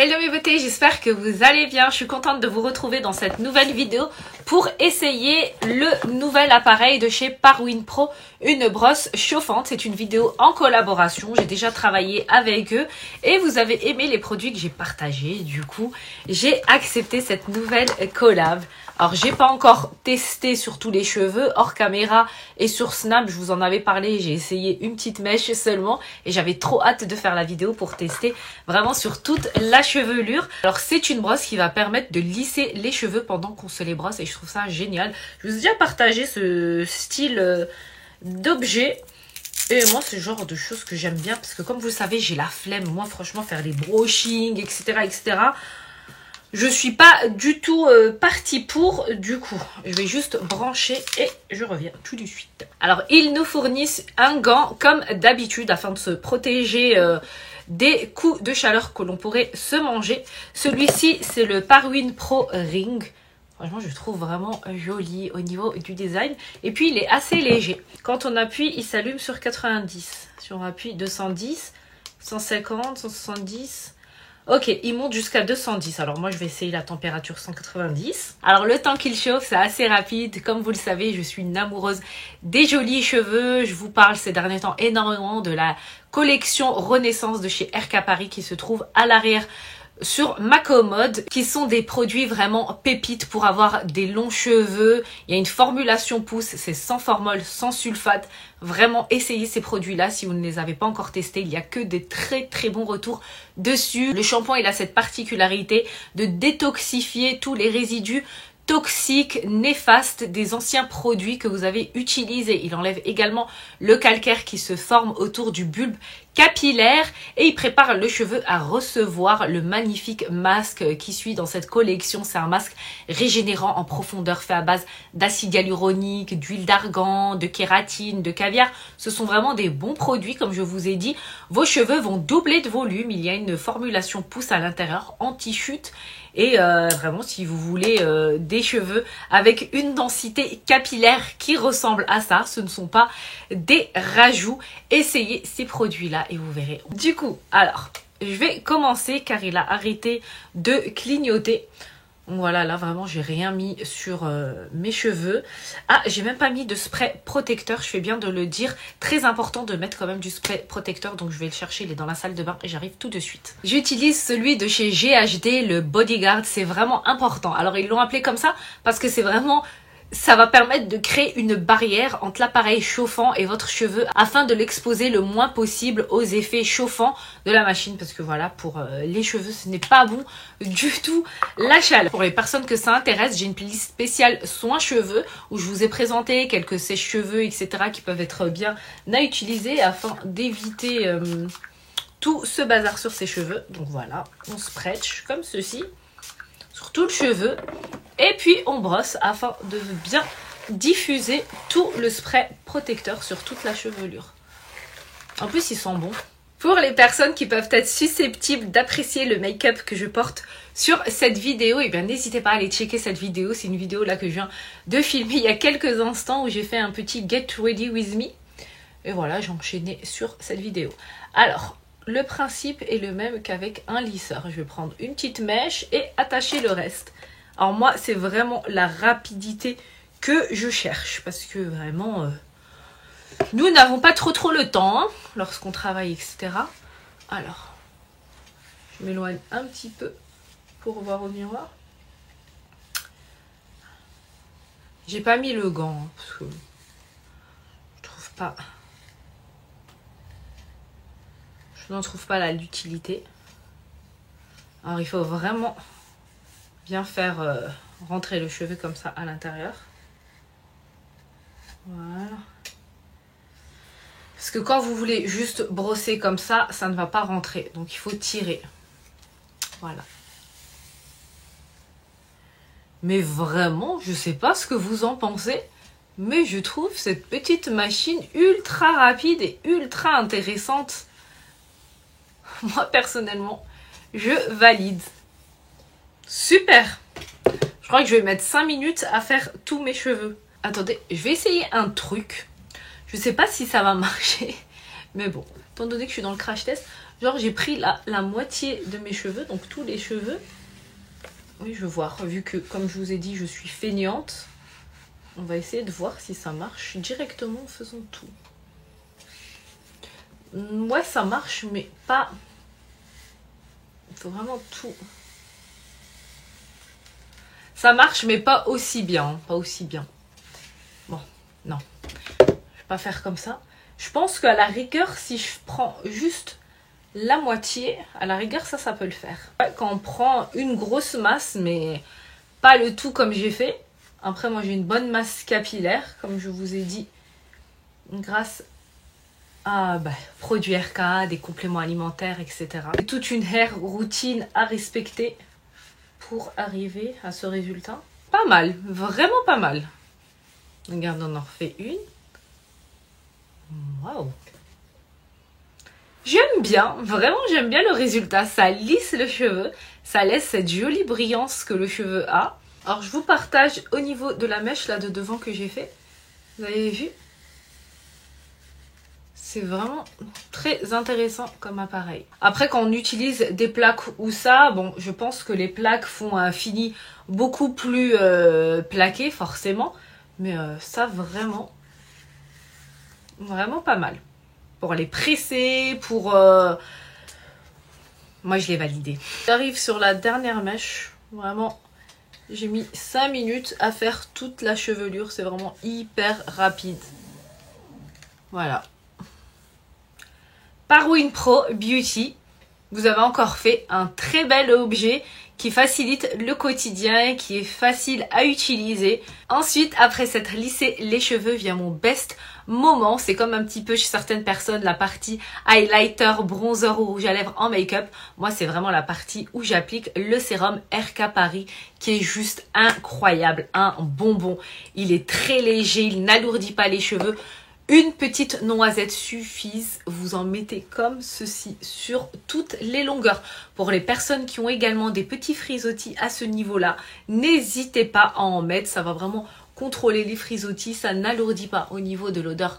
Hello mes beautés, j'espère que vous allez bien. Je suis contente de vous retrouver dans cette nouvelle vidéo pour essayer le nouvel appareil de chez Parwin Pro, une brosse chauffante. C'est une vidéo en collaboration, j'ai déjà travaillé avec eux et vous avez aimé les produits que j'ai partagés. Du coup, j'ai accepté cette nouvelle collab. Alors, j'ai pas encore testé sur tous les cheveux, hors caméra et sur Snap, je vous en avais parlé, j'ai essayé une petite mèche seulement et j'avais trop hâte de faire la vidéo pour tester vraiment sur toute la chevelure. Alors, c'est une brosse qui va permettre de lisser les cheveux pendant qu'on se les brosse et je trouve ça génial. Je vous ai déjà partagé ce style d'objet. Et moi, c'est le genre de choses que j'aime bien parce que comme vous le savez, j'ai la flemme. Moi, franchement, faire les brushing, etc., je suis pas du tout partie pour. Du coup, je vais juste brancher et je reviens tout de suite. Alors, ils nous fournissent un gant comme d'habitude afin de se protéger des coups de chaleur que l'on pourrait se manger. Celui-ci, c'est le Parwin Pro Ring. Franchement, je trouve vraiment joli au niveau du design. Et puis, il est assez léger. Quand on appuie, il s'allume sur 90. Si on appuie 210, 150, 170... Ok, il monte jusqu'à 210. Alors moi, je vais essayer la température 190. Alors le temps qu'il chauffe, c'est assez rapide. Comme vous le savez, je suis une amoureuse des jolis cheveux. Je vous parle ces derniers temps énormément de la collection Renaissance de chez RK Paris qui se trouve à l'arrière sur ma commode, qui sont des produits vraiment pépites pour avoir des longs cheveux. Il y a une formulation pousse, c'est sans formol, sans sulfate. Vraiment, essayez ces produits-là si vous ne les avez pas encore testés. Il n'y a que des très bons retours dessus. Le shampoing, il a cette particularité de détoxifier tous les résidus toxiques, néfastes des anciens produits que vous avez utilisés. Il enlève également le calcaire qui se forme autour du bulbe capillaire et il prépare le cheveu à recevoir le magnifique masque qui suit dans cette collection. C'est un masque régénérant en profondeur fait à base d'acide hyaluronique, d'huile d'argan, de kératine, de caviar. Ce sont vraiment des bons produits comme je vous ai dit. Vos cheveux vont doubler de volume. Il y a une formulation pousse à l'intérieur anti-chute. Et vraiment, si vous voulez des cheveux avec une densité capillaire qui ressemble à ça, ce ne sont pas des rajouts. Essayez ces produits-là et vous verrez. Du coup, alors, je vais commencer car il a arrêté de clignoter. Voilà, là vraiment, j'ai rien mis sur mes cheveux. Ah, j'ai même pas mis de spray protecteur, je fais bien de le dire. Très important de mettre quand même du spray protecteur, donc je vais le chercher, il est dans la salle de bain et j'arrive tout de suite. J'utilise celui de chez GHD, le Bodyguard, c'est vraiment important. Alors, ils l'ont appelé comme ça parce que c'est vraiment... Ça va permettre de créer une barrière entre l'appareil chauffant et votre cheveu afin de l'exposer le moins possible aux effets chauffants de la machine. Parce que voilà, pour les cheveux, ce n'est pas bon du tout la chaleur. Pour les personnes que ça intéresse, j'ai une playlist spéciale soins cheveux où je vous ai présenté quelques sèche-cheveux, etc. qui peuvent être bien à utiliser afin d'éviter tout ce bazar sur ses cheveux. Donc voilà, on stretch comme ceci sur tout le cheveu. Et puis on brosse afin de bien diffuser tout le spray protecteur sur toute la chevelure. En plus, il sent bon. Pour les personnes qui peuvent être susceptibles d'apprécier le make-up que je porte sur cette vidéo, eh bien n'hésitez pas à aller checker cette vidéo. C'est une vidéo là que je viens de filmer il y a quelques instants où j'ai fait un petit Get Ready With Me. Et voilà, j'ai enchaîné sur cette vidéo. Alors, le principe est le même qu'avec un lisseur. Je vais prendre une petite mèche et attacher le reste. Alors moi, c'est vraiment la rapidité que je cherche. Parce que vraiment, nous n'avons pas trop le temps hein, lorsqu'on travaille, etc. Alors, je m'éloigne un petit peu pour voir au miroir. J'ai pas mis le gant, hein, parce que je trouve pas... Je n'en trouve pas l'utilité. Alors, il faut vraiment... bien faire rentrer le cheveu comme ça à l'intérieur. Voilà. Parce que quand vous voulez juste brosser comme ça, ça ne va pas rentrer. Donc il faut tirer. Voilà. Mais vraiment, je ne sais pas ce que vous en pensez, mais je trouve cette petite machine ultra rapide et ultra intéressante. Moi, personnellement, je valide. Super! Je crois que je vais mettre 5 minutes à faire tous mes cheveux. Attendez, je vais essayer un truc. Je sais pas si ça va marcher. Mais bon, étant donné que je suis dans le crash test, Genre j'ai pris la moitié de mes cheveux, donc tous les cheveux. Oui, je vais voir, vu que comme je vous ai dit, je suis feignante. On va essayer de voir si ça marche directement en faisant tout. Ouais, ça marche, mais pas... Il faut vraiment tout... Ça marche, mais pas aussi bien. Hein, pas aussi bien. Bon, non. Je vais pas faire comme ça. Je pense qu'à la rigueur, si je prends juste la moitié, à la rigueur, ça peut le faire. Quand on prend une grosse masse, mais pas le tout comme j'ai fait. Après, moi, j'ai une bonne masse capillaire, comme je vous ai dit, grâce à produits RK, des compléments alimentaires, etc. Et toute une hair routine à respecter pour arriver à ce résultat. Pas mal, vraiment pas mal. Regarde, on en refait une. Waouh! J'aime bien, vraiment j'aime bien le résultat. Ça lisse le cheveu, ça laisse cette jolie brillance que le cheveu a. Alors je vous partage au niveau de la mèche là de devant que j'ai fait. Vous avez vu? C'est vraiment très intéressant comme appareil. Après quand on utilise des plaques ou ça, bon je pense que les plaques font un fini beaucoup plus plaqué forcément. Mais ça vraiment pas mal. Pour les presser, pour... Moi, je l'ai validé. J'arrive sur la dernière mèche. Vraiment, j'ai mis 5 minutes à faire toute la chevelure. C'est vraiment hyper rapide. Voilà. Parwin Pro Beauty. Vous avez encore fait un très bel objet qui facilite le quotidien, qui est facile à utiliser. Ensuite, après s'être lissé les cheveux, vient mon best moment. C'est comme un petit peu chez certaines personnes la partie highlighter, bronzer ou rouge à lèvres en make-up. Moi, c'est vraiment la partie où j'applique le sérum RK Paris qui est juste incroyable, un bonbon. Il est très léger, il n'alourdit pas les cheveux. Une petite noisette suffise, vous en mettez comme ceci sur toutes les longueurs. Pour les personnes qui ont également des petits frisottis à ce niveau-là, n'hésitez pas à en mettre, ça va vraiment contrôler les frisottis, ça n'alourdit pas au niveau de l'odeur.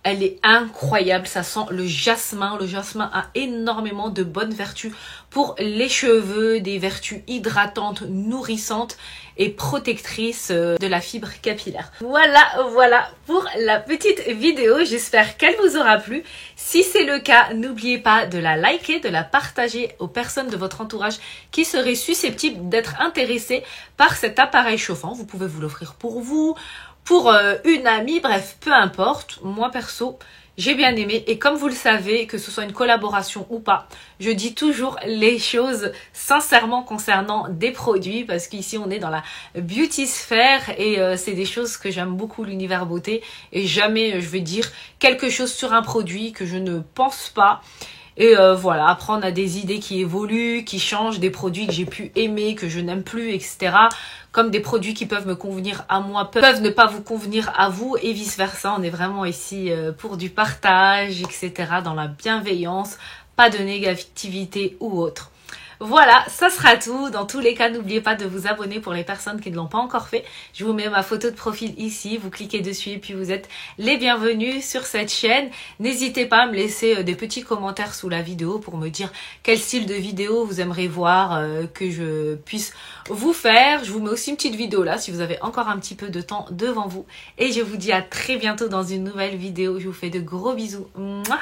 Elle est incroyable, ça sent le jasmin. Le jasmin a énormément de bonnes vertus pour les cheveux, des vertus hydratantes, nourrissantes et protectrices de la fibre capillaire. Voilà pour la petite vidéo. J'espère qu'elle vous aura plu. Si c'est le cas, n'oubliez pas de la liker, de la partager aux personnes de votre entourage qui seraient susceptibles d'être intéressées par cet appareil chauffant. Vous pouvez vous l'offrir pour vous, pour une amie, bref, peu importe. Moi, perso, j'ai bien aimé. Et comme vous le savez, que ce soit une collaboration ou pas, je dis toujours les choses sincèrement concernant des produits. Parce qu'ici, on est dans la beauty sphère. Et c'est des choses que j'aime beaucoup, l'univers beauté. Et jamais je vais dire quelque chose sur un produit que je ne pense pas. Et voilà, après on a des idées qui évoluent, qui changent, des produits que j'ai pu aimer, que je n'aime plus, etc. Comme des produits qui peuvent me convenir à moi, peuvent ne pas vous convenir à vous et vice versa. On est vraiment ici pour du partage, etc. Dans la bienveillance, pas de négativité ou autre. Voilà, ça sera tout. Dans tous les cas, n'oubliez pas de vous abonner pour les personnes qui ne l'ont pas encore fait. Je vous mets ma photo de profil ici. Vous cliquez dessus et puis vous êtes les bienvenus sur cette chaîne. N'hésitez pas à me laisser des petits commentaires sous la vidéo pour me dire quel style de vidéo vous aimeriez voir que je puisse vous faire. Je vous mets aussi une petite vidéo là si vous avez encore un petit peu de temps devant vous. Et je vous dis à très bientôt dans une nouvelle vidéo. Je vous fais de gros bisous. Mouah.